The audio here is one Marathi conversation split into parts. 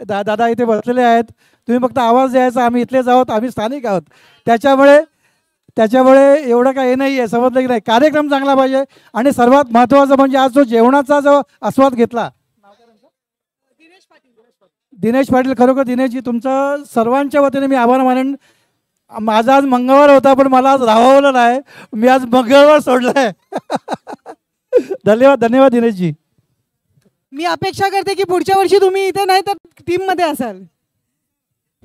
दादा इथे बसलेले आहेत, तुम्ही फक्त आवाज द्यायचा, आम्ही इथलेच आहोत, आम्ही स्थानिक आहोत. त्याच्यामुळे त्याच्यामुळे एवढं काही नाही आहे, समजलं की नाही. कार्यक्रम चांगला पाहिजे आणि सर्वात महत्त्वाचं म्हणजे आज जो जेवणाचा जो आस्वाद घेतला दिनेश पाटील, खरोखर दिनेशजी तुमचं सर्वांच्या वतीने मी आभार मानेन. माझा आज मंगळवार होता पण मला आज राहावलं नाही, मी आज मंगळवार सोडलाय. धन्यवाद धन्यवाद दिनेशजी. मी अपेक्षा करते की पुढच्या वर्षी तुम्ही इथे नाही तर टीममध्ये असाल.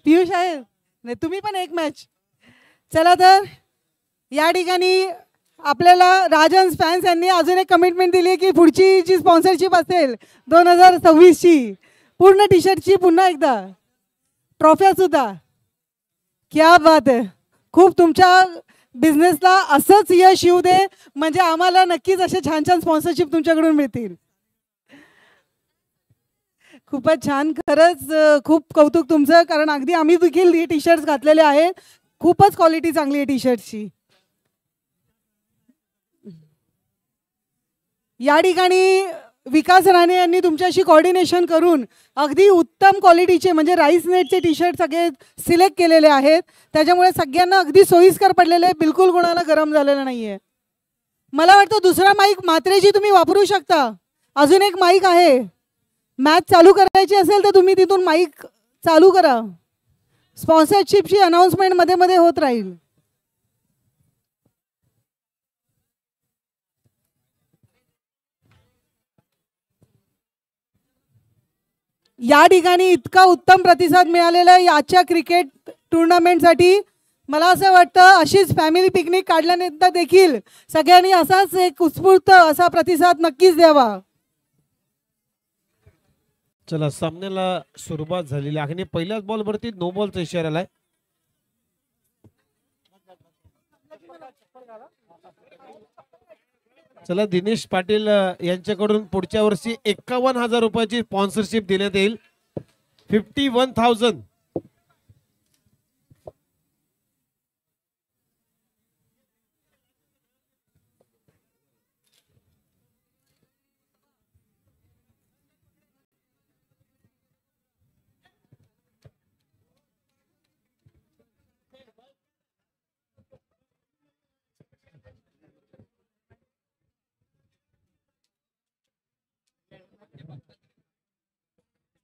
पियुष आहे नाही, तुम्ही पण एक मॅच. चला तर या ठिकाणी आपल्याला राजन्स फॅन्स यांनी अजून एक कमिटमेंट दिली की पुढची जी स्पॉन्सरशिप असेल 2026ची पूर्ण टी शर्टची पुन्हा एकदा ट्रॉफ्यासुद्धा. क्या बात आहे. खूप तुमच्या बिझनेसला असंच यश येऊ दे, म्हणजे आम्हाला नक्कीच असे छान छान स्पॉन्सरशिप तुमच्याकडून मिळतील. खूपच छान, खरंच खूप कौतुक तुमचं, कारण अगदी आम्ही देखील ही टी शर्ट्स घातलेले आहेत. खूपच क्वालिटी चांगली आहे टी शर्टची. या ठिकाणी विकास राणे यांनी तुमच्याशी कोऑर्डिनेशन करून अगदी उत्तम क्वालिटीचे म्हणजे राईस नेटचे टी शर्ट सगळे सिलेक्ट केलेले आहेत. त्याच्यामुळे सगळ्यांना अगदी सोयीस्कर पडलेले आहे, बिलकुल कोणाला गरम झालेलं नाही आहे. मला वाटतं दुसरा माईक मात्रेजी तुम्ही वापरू शकता. अजून एक माईक आहे, मॅच चालू करायची असेल तर तुम्ही तिथून माईक चालू करा. स्पॉन्सरशिपची अनाउन्समेंट मध्ये मध्ये होत राहील. या ठिकाणी इतका उत्तम प्रतिसाद मिळालेला आहे याच्या क्रिकेट टुर्नामेंटसाठी. मला असं वाटतं अशीच फॅमिली पिकनिक काढल्यानंतर देखील सगळ्यांनी असाच एक उत्स्फूर्त असा प्रतिसाद नक्कीच द्यावा. चला सामन्याला सुरुवात झालेली आहे आणि पहिल्याच बॉलवरती नो बॉलचा इशारा आलाय. चला दिनेश पाटील यांच्याकडून पुढच्या वर्षी 51,000 रुपयाची स्पॉन्सरशिप देण्यात येईल. 51,000.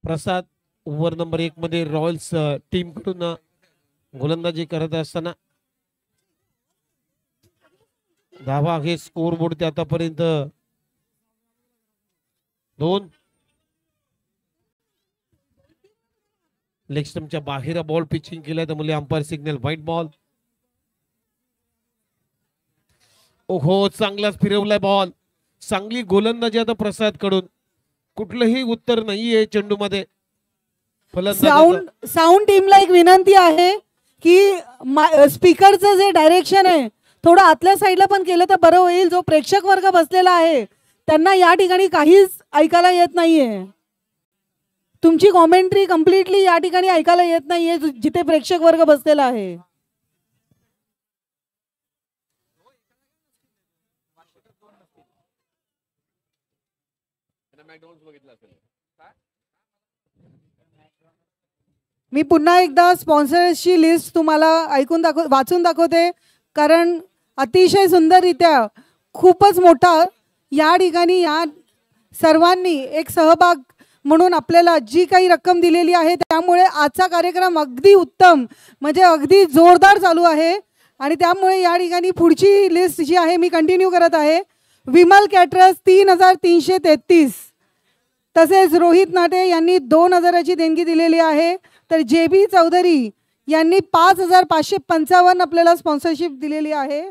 प्रसाद ओव्हर नंबर 1 मध्ये रॉयल्स टीम कडून गोलंदाजी करत असताना धावा हे स्कोर बोर्ड आतापर्यंत 2. लेग स्टंपच्या बाहेर बॉल पिचिंग केलाय, त्यामुळे अंपायर सिग्नल व्हाईट बॉल. ओहो चांगलाच फिरवलाय बॉल. चांगली गोलंदाजी आता प्रसाद कडून. कुठलंही उत्तर नाहीये चेंडू मध्ये. साऊंड टीमला एक विनंती आहे की स्पीकरचं जे डायरेक्शन आहे थोडं आतल्या साईडला पण केलं तर बरं होईल. जो प्रेक्षक वर्ग बसलेला आहे त्यांना या ठिकाणी काहीच ऐकायला येत नाहीये. तुमची कॉमेंट्री कम्प्लिटली या ठिकाणी ऐकायला येत नाहीये जिथे प्रेक्षक वर्ग बसलेला आहे. मी पुन्हा एकदा स्पॉन्सर्सची लिस्ट तुम्हाला वाचून दाखवते, कारण अतिशय सुंदररित्या खूपच मोठा या ठिकाणी या सर्वांनी एक सहभाग म्हणून आपल्याला जी काही रक्कम दिलेली आहे त्यामुळे आजचा कार्यक्रम अगदी उत्तम म्हणजे अगदी जोरदार चालू आहे. आणि त्यामुळे या ठिकाणी पुढची लिस्ट जी आहे मी कंटिन्यू करत आहे. विमल कॅटरर्स 3,333. तसेच रोहित नाटे यांनी 2,000ची देणगी दिलेली आहे. तर JB चौधरी यांनी 5,555 आपल्याला स्पॉन्सरशिप दिलेली आहे.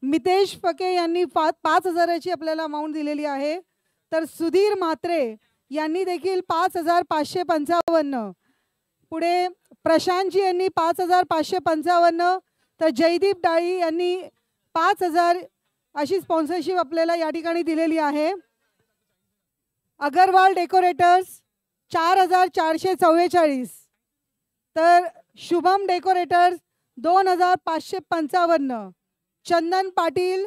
मितेश फके यांनी 5,000ची आपल्याला अमाऊंट दिलेली आहे. तर सुधीर म्हात्रे यांनी देखील 5,555. पुढे प्रशांतजी यांनी 5,555. तर जयदीप डाळी यांनी 5,000 अशी स्पॉन्सरशिप आपल्याला या ठिकाणी दिलेली आहे. अगरवाल डेकोरेटर्स 4,444. तर शुभम डेकोरेटर्स 2,555. चंदन पाटील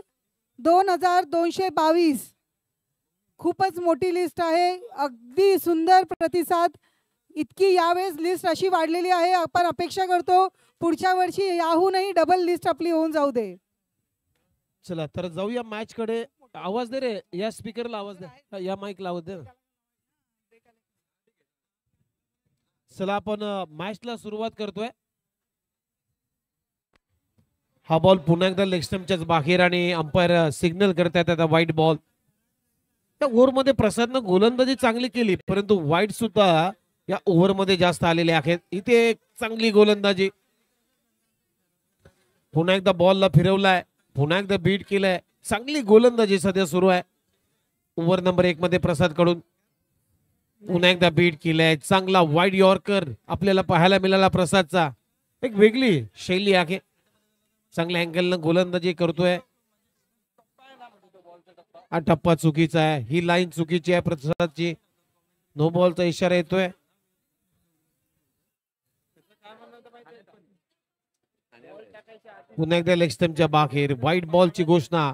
2,222. खूपच मोठी लिस्ट आहे. अगदी सुंदर प्रतिसाद इतकी यावेळेस लिस्ट अशी वाढलेली आहे, आपण अपेक्षा करतो पुढच्या वर्षी याहूनही डबल लिस्ट आपली होऊन जाऊ दे. चला तर जाऊया मॅच कडे. आवाज दे रे, या स्पीकरला आवाज दे, या माईकला आवाज दे. चला आपण मॅचला सुरुवात करतोय. हा बॉल पुन्हा एकदा लेग स्टंपच्याच बाहेर आणि अंपायर सिग्नल करतायत आता वाईट बॉल. त्या ओव्हरमध्ये प्रसादनं गोलंदाजी चांगली केली, परंतु वाईट सुद्धा या ओव्हरमध्ये जास्त आलेले आहेत. इथे एक चांगली गोलंदाजी. पुन्हा एकदा बॉलला फिरवलाय, पुन्हा एकदा बीट केलंय. चांगली गोलंदाजी सध्या सुरू आहे ओव्हर नंबर 1 मध्ये प्रसाद कडून. पुन्हा एकदा बीट केलंय. चांगला वाईड यॉर्कर आपल्याला पाहायला मिळाला प्रसादचा. एक वेगळी शैली आहे. चांगल्या अँगलनं गोलंदाजी करतोय. हा टप्पा चुकीचा आहे, ही लाईन चुकीची आहे प्रसादची. नो बॉलचा इशारा येतोय. पुन्हा एकदा लेग स्टंपच्या बाहेर व्हाईट बॉलची घोषणा.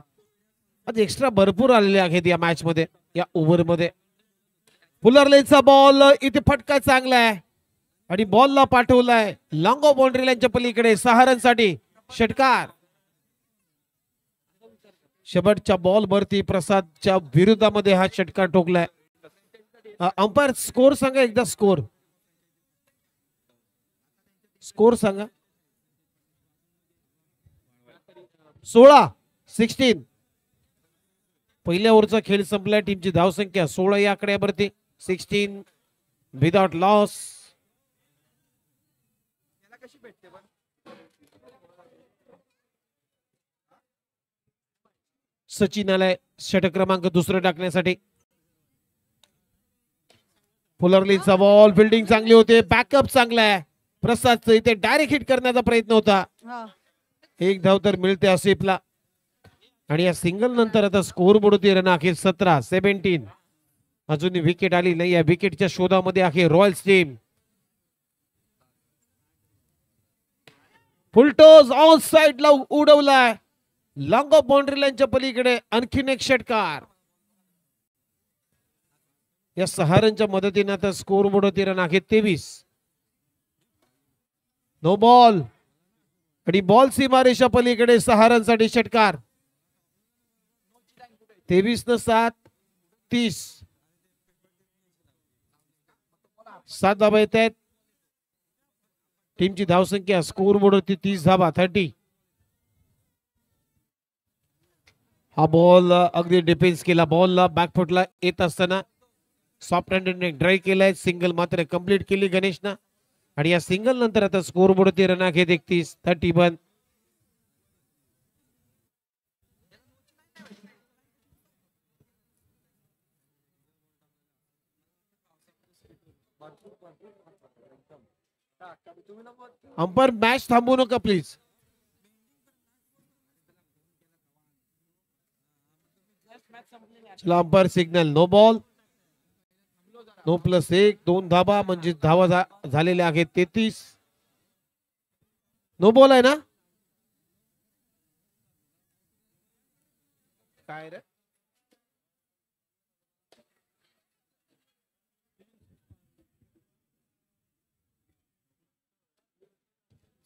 आज एक्स्ट्रा भरपूर आलेले आहेत या मॅच मध्ये, या ओव्हर मध्ये. फुलरलेचा बॉल इथे फटका चांगला आहे आणि बॉलला पाठवलाय लॉंग ऑफ बाउंड्री लाईनच्या पलीकडे 6 रनसाठी षटकार. शेवटच्या बॉल वरती प्रसादच्या विरोधामध्ये हा षटकार ठोकलाय. अंपायर स्कोर सांगा एकदा. स्कोर सांगा. 16 पहिल्या ओव्हरचा खेळ संपलाय. टीमची धावसंख्या 16 या आकड्यावरती. 16 विदाउट लॉस. सचिन आलाय षटक क्रमांक 2 टाकण्यासाठी. फुलरलीचा बॉल, फिल्डिंग चांगली होते, बॅकअप चांगला आहे प्रसादचं. इथे डायरेक्ट हिट करण्याचा प्रयत्न होता. एक धाव तर मिळते आसिफला. आणि या सिंगल नंतर आता स्कोर बोर्डवरती रन आहे 17. अजून विकेट आली नाही. या विकेटच्या शोधामध्ये आहे रॉयल्स टीम. फुलटोज ऑन साइडला उडवलाय लॉंग ऑफ बाउंड्री लाईनच्या पलीकडे. आणखीन एक षटकार. या 6 रनच्या मदतीने आता स्कोर बोर्डवरती रन आहे 23. नो बॉल आणि बॉल सीमारेषा पलीकडे 6 रनसाठी षटकार. 23 न 7 30. 7 धावा येत आहेत. टीमची धावसंख्या स्कोर बोर्डवरती 30 धावा 30. हा बॉल अगदी डिफेन्स केला. बॉलला बॅकफुटला येत असताना सॉफ्ट हँडेडने ड्राईव्ह केलाय. सिंगल मात्र कंप्लीट केली गणेशना. आणि या सिंगल नंतर आता स्कोर बोर्डवरती रन आहेत 31. 31. अंपायर मॅच थांबवू नका प्लीज. चला umpire signal. No ball. No +1. 2 धाबा म्हणजे धावा झालेल्या आहेत 33. नो बॉल आहे ना. काय रे.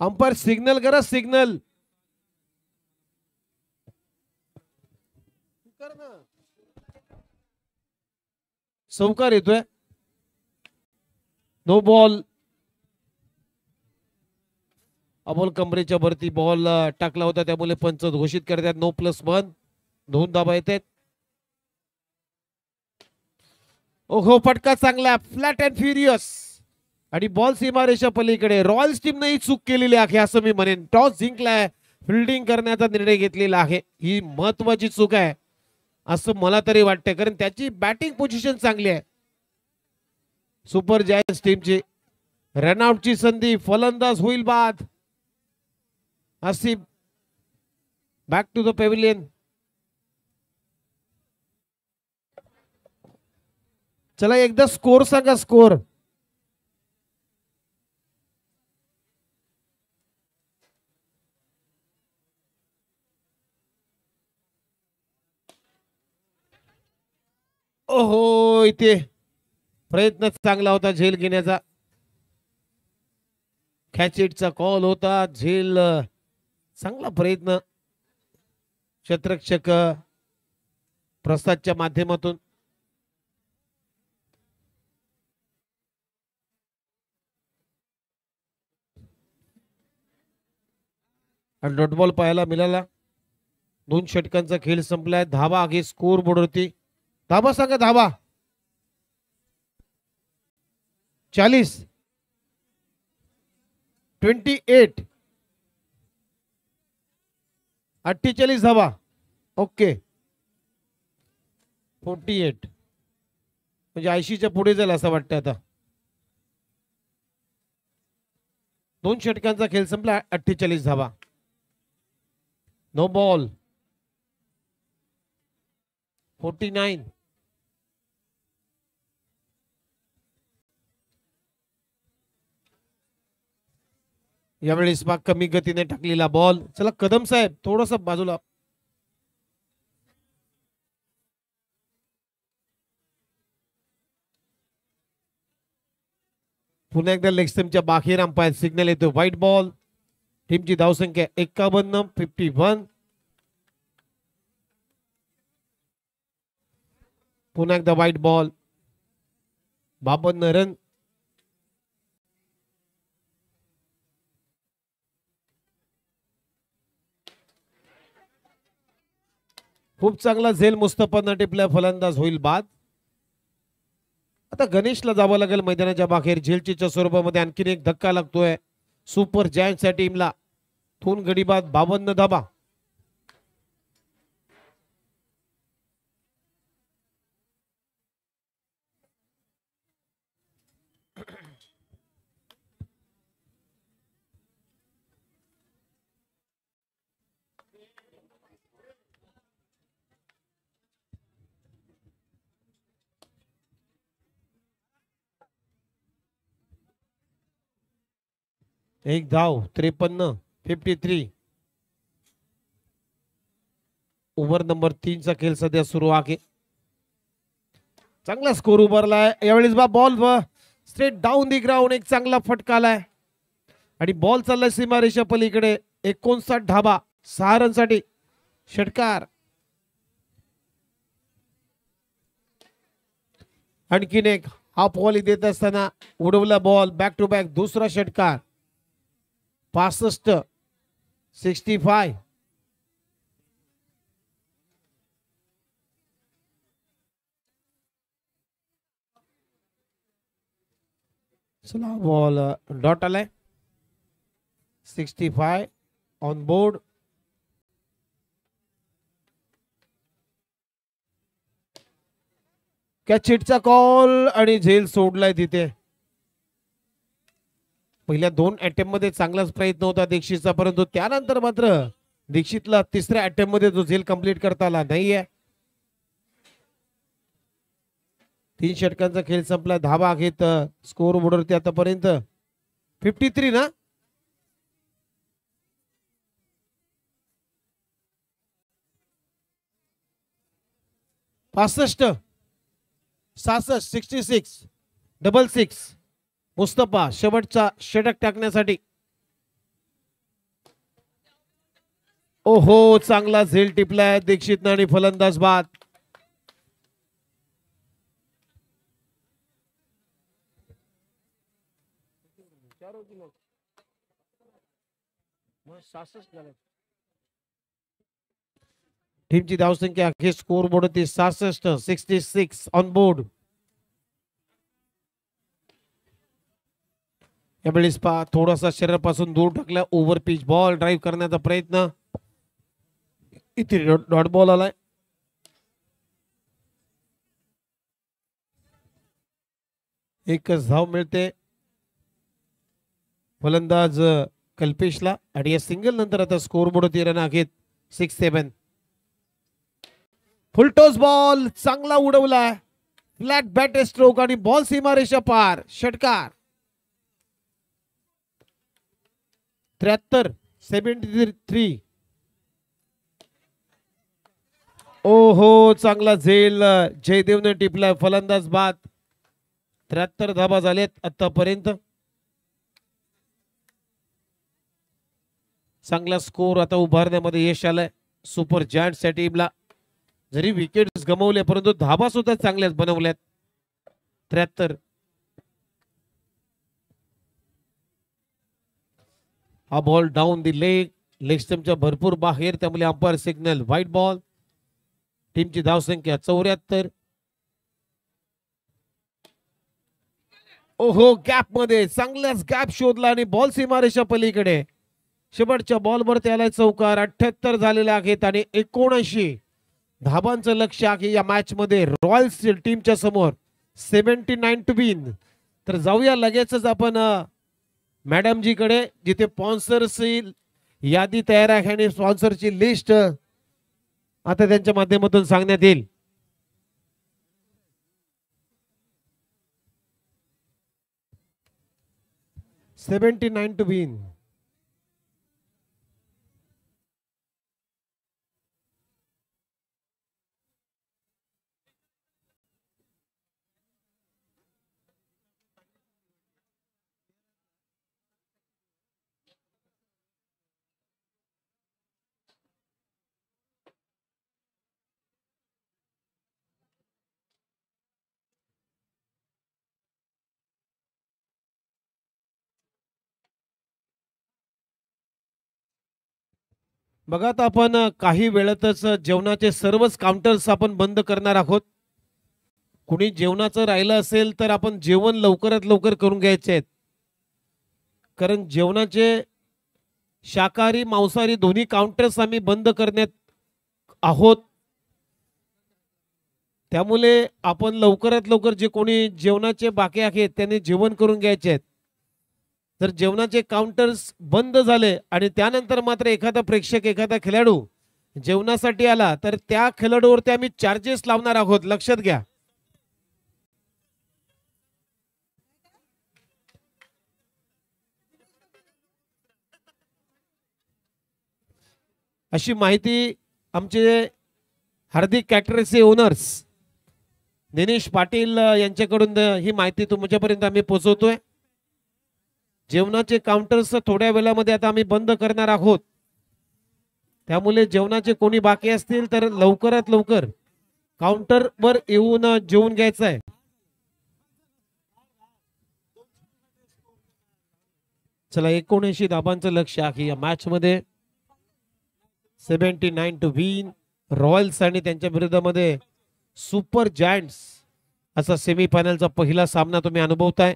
अंपायर सिग्नल करा. सिग्नल चौकार येतोय. No ball. अमोल कमरेच्या वरती बॉल टाकला होता, त्यामुळे पंच घोषित करतात नो +1. 2 धाबा येतात. ओहो फटका चांगला, फ्लॅट अँड फ्युरियस आणि बॉल सीमारेषा पलीकडे. रॉयल्स टीमने चूक केलेली आहे असं मी म्हणेन. टॉस जिंकलाय, फिल्डिंग करण्याचा निर्णय घेतलेला आहे. ही महत्वाची चूक आहे असं मला तरी वाटतंय, कारण त्याची बॅटिंग पोझिशन चांगली आहे सुपर जायंट्स टीमची. रनआउटची संधी, फलंदाज होईल बाद. Asif back to the pavilion. चला एकदा स्कोर सांगा. स्कोर ओहो इथे प्रयत्न चांगला होता झेल घेण्याचा. कॅच इटचा कॉल होता. झेल चांगला प्रयत्न क्षेत्ररक्षक प्रसादच्या माध्यमातून. आणि डॉट बॉल पाहायला मिळाला. 2 षटकांचा खेळ संपलाय. धावा आगे स्कोर बोर्डवरती. धावा सांगा धावा. 40 28 48 धावा. ओके 48 म्हणजे 80च्या पुढे जाईल असं वाटतं आता. 2 षटकांचा खेळ संपला. 48 धावा. No ball. 49. यावेळेस बाग कमी गतीने टाकलेला बॉल. चला कदम साहेब थोडस बाजूला. पुन्हा एकदा लेग स्टंपच्या बाहेर अंपायर सिग्नल येतो. White ball. टीमची धावसंख्या 51. 51. पुन्हा एकदा व्हाईट बॉल. 52 रन. खूप चांगला झेल मुस्तफांना टिपल्या. फलंदाज होईल बाद. आता गणेशला जावं लागेल मैदानाच्या बाहेर. झेलचीच्या स्वरूपामध्ये आणखीन एक धक्का लागतोय सुपर जायंट्सच्या टीमला. 2 गडी बाद. 52 धाबा. एक धाव. 53. 53. ओव्हर नंबर 3 चा खेळ सध्या सुरू आहे. चांगला स्कोर उभारलाय यावेळेस. Ball straight down the ground. एक चांगला फटका आलाय आणि बॉल चाललाय सीमारेषा पलीकडे. 59 धाबा. 6 रन साठी षटकार. आणखीन एक हाफ वॉली देत असताना उडवला बॉल. बॅक टू बॅक दुसरा षटकार. 65. 65. चला बॉल डॉट आलाय. 65 ऑन बोर्ड. कॅच हिटचा कॉल आणि झेल सोडलाय तिथे. पहिल्या 2 अटेम्प्ट मध्ये चांगलाच प्रयत्न होता दीक्षितचा, परंतु त्यानंतर मात्र दीक्षितला तिसऱ्या अटेम्प्ट मध्ये जो झेल कंप्लीट करता आला नाहीये. 3 षटकांचा खेळ संपला. धावा घेत स्कोर बोर्डवरती आतापर्यंत 53 ना. पासष्ट. 66. 66. 66. मुस्तफा शेवटचा षटक टाकण्यासाठी. ओहो चांगला झेल टिपलाय दीक्षितनं आणि फलंदाज बाद. टीमची धावसंख्या अखेर स्कोर बोर्ड होती 66. 66 ऑन बोर्ड. यावेळेस थोडासा शरीरापासून दूर टाकला. ओव्हर पिच बॉल ड्राईव्ह करण्याचा प्रयत्न. इथे डॉट बॉल आलाय. एकच धाव मिळते फलंदाज कल्पेशला आणि या सिंगल नंतर आता स्कोर बोर्ड होती रन आहेत 6-7. फुलटॉस बॉल चांगला उडवला. फ्लॅट बॅट स्ट्रोक आणि बॉल सीमारेषा पार. षटकार. 73. 73. ओहो चांगला झेल जयदेवने टिपलाय. फलंदाज बाद. 73 धाबा झालेत आतापर्यंत. चांगला स्कोर आता उभारण्यामध्ये यश आलंय सुपर जायंट्सच्या टीमला. जरी विकेट्स गमावले परंतु धाबा सुद्धा चांगल्याच बनवल्यात. 73. हा बॉल डाऊन दी लेग स्टंपच्या भरपूर बाहेर, त्यामुळे अंपायर सिग्नल व्हाईट बॉल. टीमची धावसंख्या 74. ओहो, गॅप मध्ये चांगलाच गॅप शोधला आणि बॉल सीमारेषा पलीकडे. शेवटच्या बॉलवर त्याला चौकार. 78 झालेले आहेत आणि 79 धाबांचं लक्ष आहे या मॅच मध्ये रॉयल्स टीमच्या समोर. 79 टू विन. तर जाऊया लगेचच आपण मॅडम जी कडे, जिथे स्पॉन्सरची यादी तयार आहे आणि स्पॉन्सरची लिस्ट आता त्यांच्या माध्यमातून सांगण्यात येईल. $79 to win. बघा, आता आपण काही वेळातच जेवणाचे सर्वच काउंटर्स आपण बंद करणार आहोत. कुणी जेवणाचं राहिलं असेल तर आपण जेवण लवकरात लवकर करून घ्यायचे आहेत, कारण जेवणाचे शाकाहारी मांसाहारी दोन्ही काउंटर्स आम्ही बंद करण्यात आहोत. त्यामुळे आपण लवकरात लवकर जे कोणी जेवणाचे बाकी आहेत त्यांनी जेवण करून घ्यायचे आहेत. जर जेवणाचे काउंटर्स बंद झाले आणि त्यानंतर मात्र एखादा प्रेक्षक एखादा खेळाडू जेवणासाठी आला तर त्या खेळाडूवरती आम्ही चार्जेस लावणार आहोत, लक्षात घ्या. अशी माहिती आमचे हार्दिक कॅटरर्सचे ओनर्स दिनेश पाटील यांच्याकडून ही माहिती तुमच्यापर्यंत आम्ही पोहोचवतोय. जेवणाचे काउंटर्स थोड्या वेळामध्ये आता आम्ही बंद करणार आहोत, त्यामुळे जेवणाचे कोणी बाकी असतील तर लवकरात लवकर काउंटर वर येऊन जेवून घ्यायचं आहे. चला, 79 धाबांचं लक्ष आहे या मॅच मध्ये. 79 टू विन. रॉयल्स आणि त्यांच्या विरोधामध्ये सुपर जायंट्स असा सेमीफायनलचा पहिला सामना तुम्ही अनुभवताय.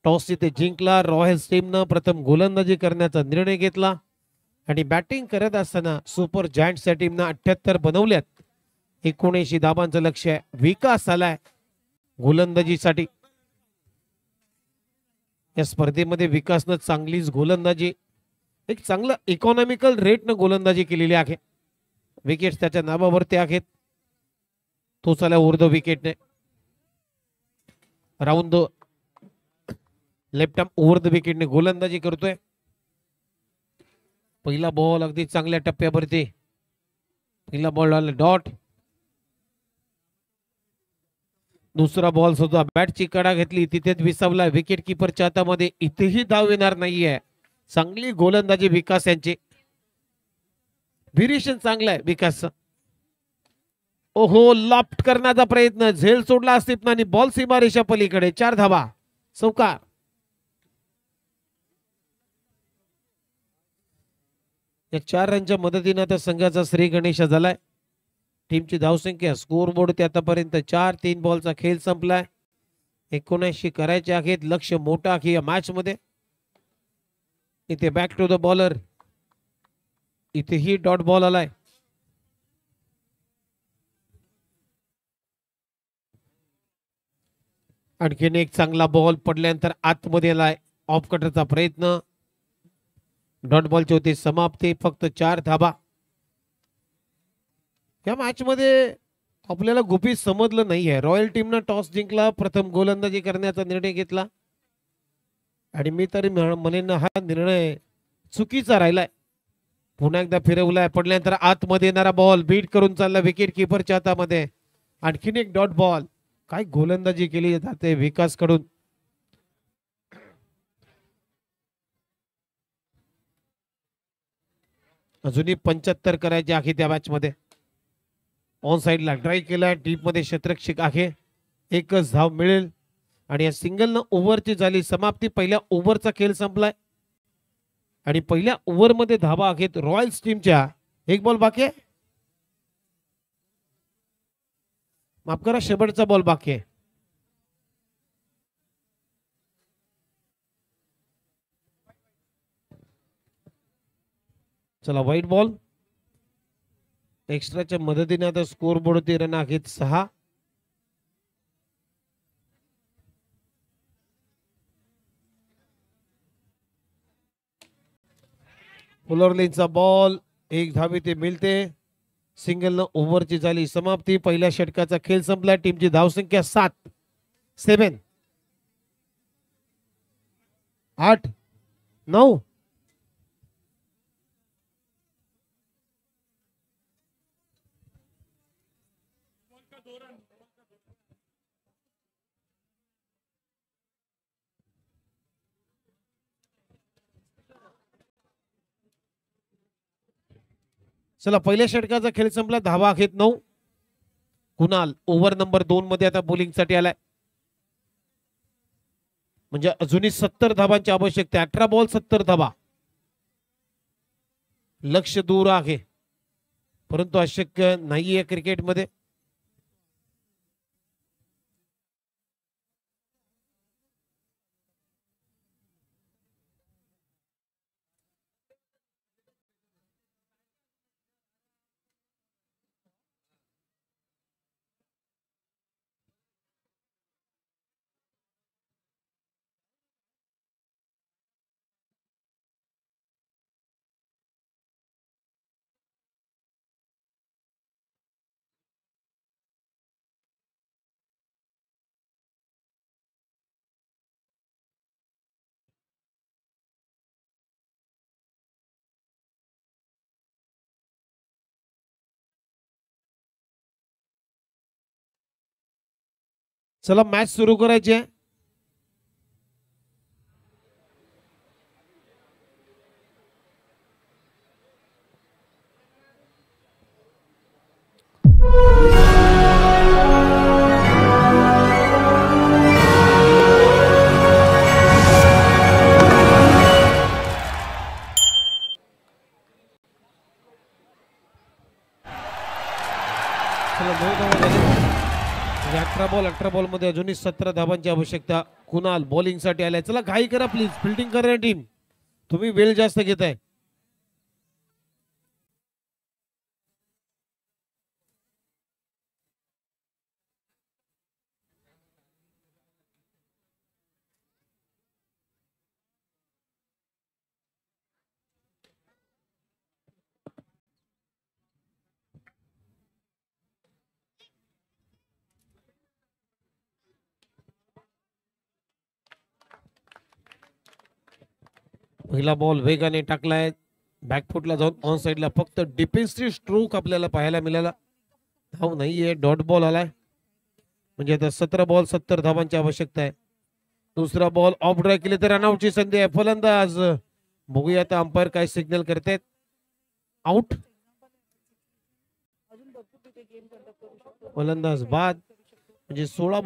टॉस तिथे जिंकला. रॉयल्स टीमनं प्रथम गोलंदाजी करण्याचा निर्णय घेतला आणि बॅटिंग करत असताना सुपर जायंट्सच्या टीमनं 78 बनवल्यात. 79 धाबांचं लक्ष आहे. विकास आलाय गोलंदाजीसाठी. या स्पर्धेमध्ये विकासनं चांगलीच गोलंदाजी, एक चांगलं इकॉनॉमिकल रेटनं गोलंदाजी केलेली आहे. विकेट त्याच्या नावावरती आहेत. तो चला उर्ध विकेटने round left arm over the विकेटने गोलंदाजी करतोय. पहिला बॉल अगदी चांगल्या टप्प्यावरती. पहिला बॉल आला डॉट. दुसरा बॉल सुद्धा बॅटची कडा घेतली, तिथेच विसावला. विकेट किपरच्या हातामध्ये. इथेही धाव येणार नाहीये. चांगली गोलंदाजी विकास यांची. व्हेरिएशन चांगला आहे विकासचं. ओहो, लॉफ्ट करण्याचा प्रयत्न, झेल सोडला असतील आणि बॉल सीमारेषा पलीकडे. 4 धावा, चौकार. या 4 रनच्या मदतीने आता संघाचा श्री गणेश झालाय. टीमची धावसंख्या स्कोर बोर्ड आतापर्यंत 4. 3 बॉलचा खेळ संपलाय. 79 करायचे आहेत. लक्ष मोठा आहे या मॅच मध्ये. इथे बॅक टू द बॉलर. इथेही डॉट बॉल आलाय. आणखीन एक चांगला बॉल पडल्यानंतर आतमध्ये आलाय. ऑफ कटरचा प्रयत्न. डॉट बॉलची होती समाप्ती. फक्त 4 धाबा. या मॅच मध्ये आपल्याला गुपित समजलं नाहीये. रॉयल टीमनं टॉस जिंकला, प्रथम गोलंदाजी करण्याचा निर्णय घेतला आणि मी तरी म्हणेन हा निर्णय चुकीचा राहिलाय. पुन्हा एकदा फिरवलाय. पडल्यानंतर आतमध्ये येणारा बॉल बीट करून चालला विकेट किपरच्या हातामध्ये. आणखीन एक डॉट बॉल. काय गोलंदाजी केली जाते विकास कडून. अजूनही 75 करायचे आहे त्या मॅच मध्ये. ऑन साइडला ड्राईव्ह केला, डीप मध्ये क्षेत्ररक्षक आहे, एकच धाव मिळेल आणि या सिंगलनं ओव्हरची झाली समाप्ती. पहिल्या ओव्हरचा खेळ संपलाय आणि पहिल्या ओव्हर मध्ये धावा आहेत रॉयल्स टीमच्या. एक बॉल बाकी आहे, माफ करा, शेवटचा बॉल बाकी आहे. चला व्हाईट बॉल. एक्स्ट्राच्या मदतीने आता स्कोर बोर्डवरती रन आहेत 6. फुलर लेनचा बॉल, एक धाव इथे मिळते. सिंगलनं ओव्हरची झाली समाप्ती. पहिल्या षटकाचा खेळ संपला. टीमची धावसंख्या 7, 7, 8, 9. चला पहिल्या षटकाचा खेळ संपला. धावा आहेत 9. कुणाल ओव्हर नंबर 2 मध्ये आता बॉलिंग साठी आलाय. म्हणजे अजूनही 70 धावांची आवश्यकता. 18 बॉल 70 धावा. लक्ष दूर आहे परंतु अशक्य नाहीये क्रिकेटमध्ये. चला मॅच सुरू करायची आहे. चला 9 धावा झाल्या. 18 बॉल मध्ये अजूनही 17 धावांची आवश्यकता. कुणाल बॉलिंग साठी आलाय. चला घाई करा प्लीज, फिल्डिंग करा टीम, तुम्ही वेळ जास्त घेताय. पहिला बॉल वेगाने टाकलाय, बॅकफुटला जाऊन ऑन साइडला. फक्त डिफेन्सिव्ह स्ट्रोक आपल्याला पाहायला मिळाला. धाव नाहीये, डॉट बॉल आलाय. म्हणजे आता 17 बॉल 70 धावांची आवश्यकता आहे. दुसरा बॉल ऑफ ड्राईव्ह केले तर रनआउटची संधी आहे. फलंदाज बघूया आता अंपायर काय सिग्नल करतायत. आउट, फलंदाज बाद. म्हणजे 16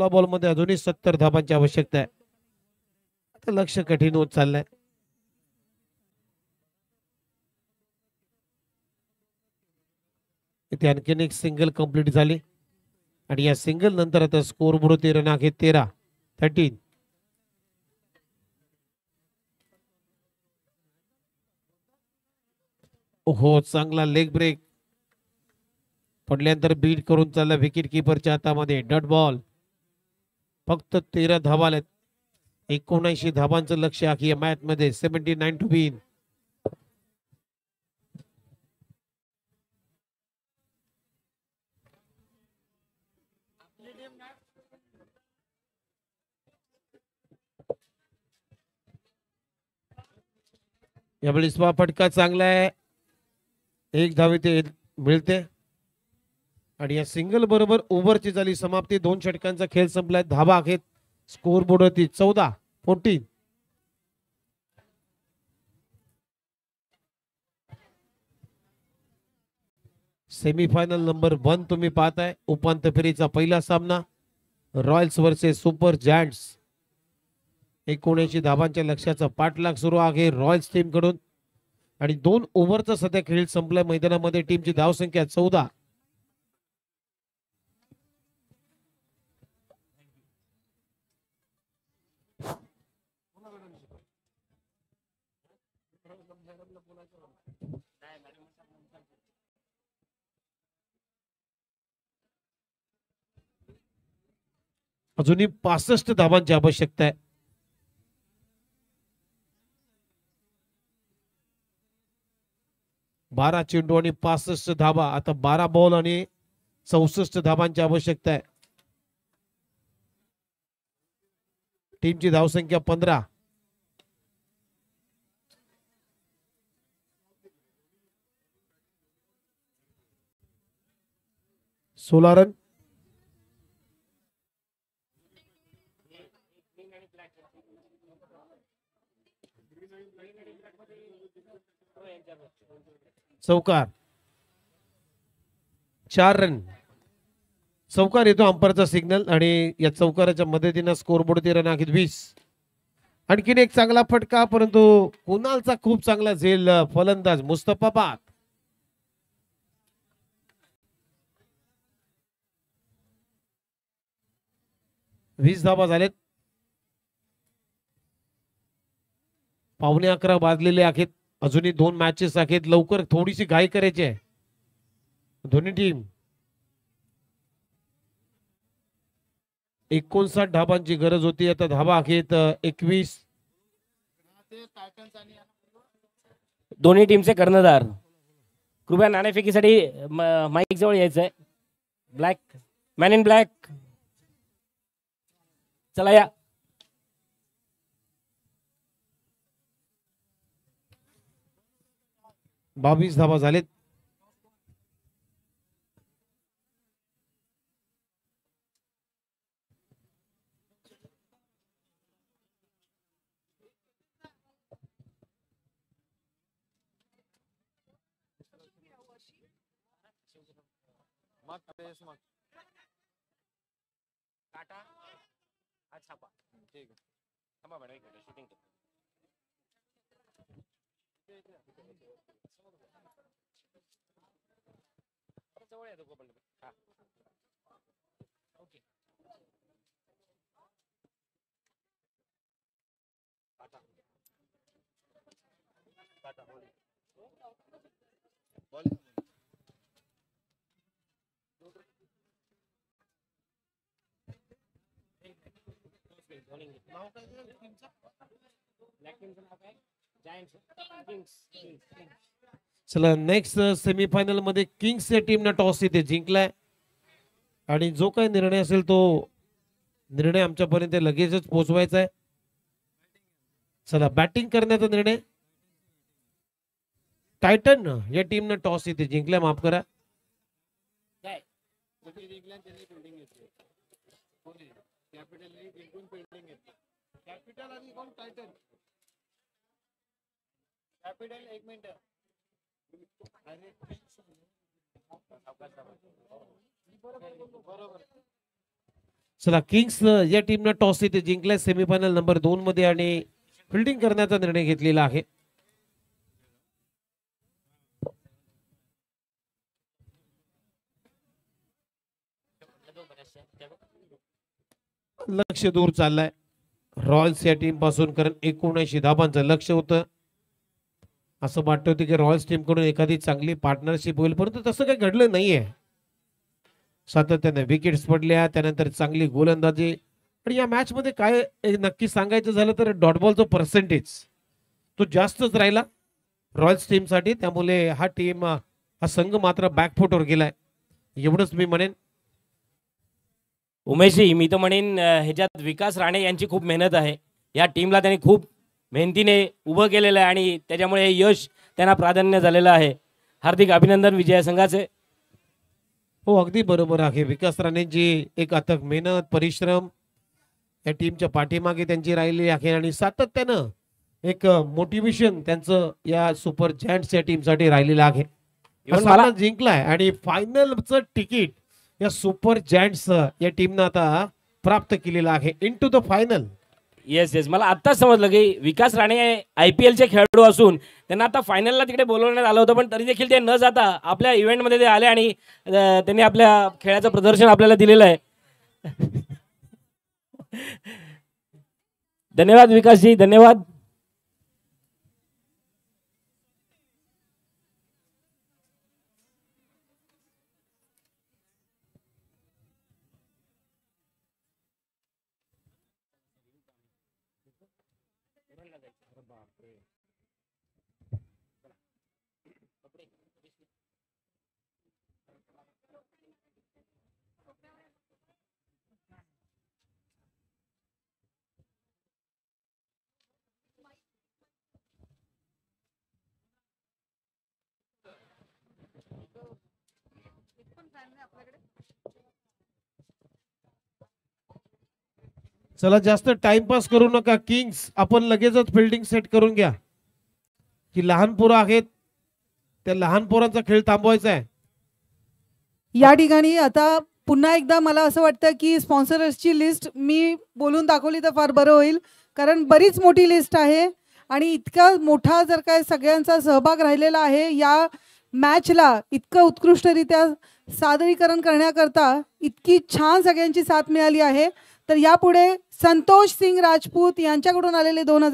बॉल मध्ये अजूनही 70 धावांची आवश्यकता आहे. आता लक्ष कठीण होत चाललंय. इथे आणखीन एक सिंगल कंप्लीट झाली आणि या सिंगल नंतर आता स्कोर बोर्ड रन आहे 13, 13. हो, चांगला लेग ब्रेक पडल्यानंतर बीट करून चालला विकेट किपरच्या हातामध्ये. Dot ball. फक्त 13 धावा आल्यात. 79 धावांचं लक्ष आहे या मॅच मध्ये. 79 टू विन. यावेळी स्वा फटका चांगला आहे. एक धाव इथे मिळते आणि या सिंगल बरोबर ओव्हरची झाली समाप्ती. 2 षटकांचा खेळ संपलाय. धावा आहेत स्कोर बोर्डवरती 14, 14. सेमीफायनल नंबर 1 तुम्ही पाहताय. उपांत्य फेरीचा पहिला सामना रॉयल्स वर्सेस सुपर जायंट्स. 79 धाबांच्या लक्ष्याचा पाठलाग सुरू आहे रॉयल्स टीम कडून आणि 2 ओव्हरचा सध्या खेळ संपलाय. मैदानामध्ये टीमची धावसंख्या 14. अजूनही 65 धाबांची आवश्यकता आहे. बारा चेंडू आणि 65 धाबा. आता 12 बॉल आणि 64 धाबांची आवश्यकता आहे. टीमची धावसंख्या 15. रन. चौकार. 4 रन. चौकार येतो अंपायरचा सिग्नल आणि या चौकाराच्या मदतीने स्कोरबोर्डचे रन आहेत 20. आणखीन एक चांगला फटका परंतु कुणालचा खूप चांगला झेल फलंदाज मुस्तफाबाद. 20 धाबा झालेत. 11:15 वाजलेले आहेत. अजूनही 2 मॅचेस आहेत. लवकर थोडीशी घाई करायची आहे दोन्ही टीम. 59 धाबांची गरज होती. आता धाबा आहेत 21. दोन्ही टीमचे कर्णधार कृपया नाणेफेकीसाठी माईक जवळ यायचंय. ब्लॅक मॅन इन ब्लॅक चला या. बावीस धाबा झालेत. चला नेक्स्ट सेमीफायनल मध्ये किंग्स या टीमनं टॉस इथे जिंकलाय आणि जो काही निर्णय असेल तो निर्णय आमच्यापर्यंत लगेचच पोहोचवायचा आहे. चला बॅटिंग करण्याचा निर्णय टायटन या टीमनं टॉस इथे जिंकलाय. माफ करा. चला किंग्स या टीमनं टॉस इथे जिंकलाय सेमीफायनल नंबर 2 मध्ये आणि फिल्डिंग करण्याचा निर्णय घेतलेला आहे. लक्ष दूर चाललाय रॉयल्स या टीम पासून, कारण 79 धाबांचं लक्ष होतं. असं वाटत होतं की रॉयल्स टीम कडून एखादी चांगली पार्टनरशिप होईल, परंतु तसं काही घडलं नाहीये. सातत्याने विकेट्स पडल्या, त्यानंतर चांगली गोलंदाजी. आणि या मॅच मध्ये काय नक्की सांगायचं झालं तर डॉट बॉलचा पर्सेंटेज तो जास्तच राहिला रॉयल्स टीम साठी. त्यामुळे हा संघ मात्र बॅकफुटवर गेलाय एवढंच मी म्हणेन. उमेशजी मी तर म्हणेन ह्याच्यात विकास राणे यांची खूप मेहनत आहे. या टीमला त्यांनी खूप मेहनतीने उभं केलेलं आहे आणि त्याच्यामुळे हे यश त्यांना प्राधान्य झालेलं आहे. हार्दिक अभिनंदन विजय संघाचे. हो अगदी बरोबर आहे. विकास राणेंची एक अथक मेहनत परिश्रम या टीमच्या पाठीमागे त्यांची राहिलेली आहे आणि सातत्यानं एक मोटिवेशन त्यांचं या सुपर जायंट्स या टीमसाठी राहिलेलं आहे. हा Even मला सामना जिंकलाय आणि फायनलचं तिकीट या सुपर जायंट्स या टीमनं आता प्राप्त केलेलं आहे into the final. Yes yes, मला आत्ताच समजलं की विकास राणे IPL चे खेळाडू असून त्यांना आता फायनलला तिकडे बोलवण्यात आलं होतं, पण तरी देखील ते न जाता आपल्या इव्हेंटमध्ये ते आले आणि त्यांनी आपल्या खेळाचं प्रदर्शन आपल्याला दिलेलं आहे. धन्यवाद विकासजी, धन्यवाद. चला जास्त टाइमपास करू नका किंग्स, आपण लगेचच फिल्डिंग सेट करून घ्या. की लहान पोरं आहेत, त्या लहान पोरांचा खेळ थांबवायचा आहे. या ठिकाणी आता पुन्हा एकदा मला असं वाटतं की स्पॉन्सर्सची लिस्ट मी बोलून दाखवली तर फार बरं होईल, कारण बरीच मोठी लिस्ट आहे आणि इतका मोठा जर काय सगळ्यांचा सहभाग राहिलेला आहे या मॅचला, इतकं उत्कृष्टरित्या सादरीकरण करण्याकरता इतकी छान सगळ्यांची साथ मिळाली आहे. तर यापुढे संतोष सिंग राजपूत यांच्याकडून आलेले 2000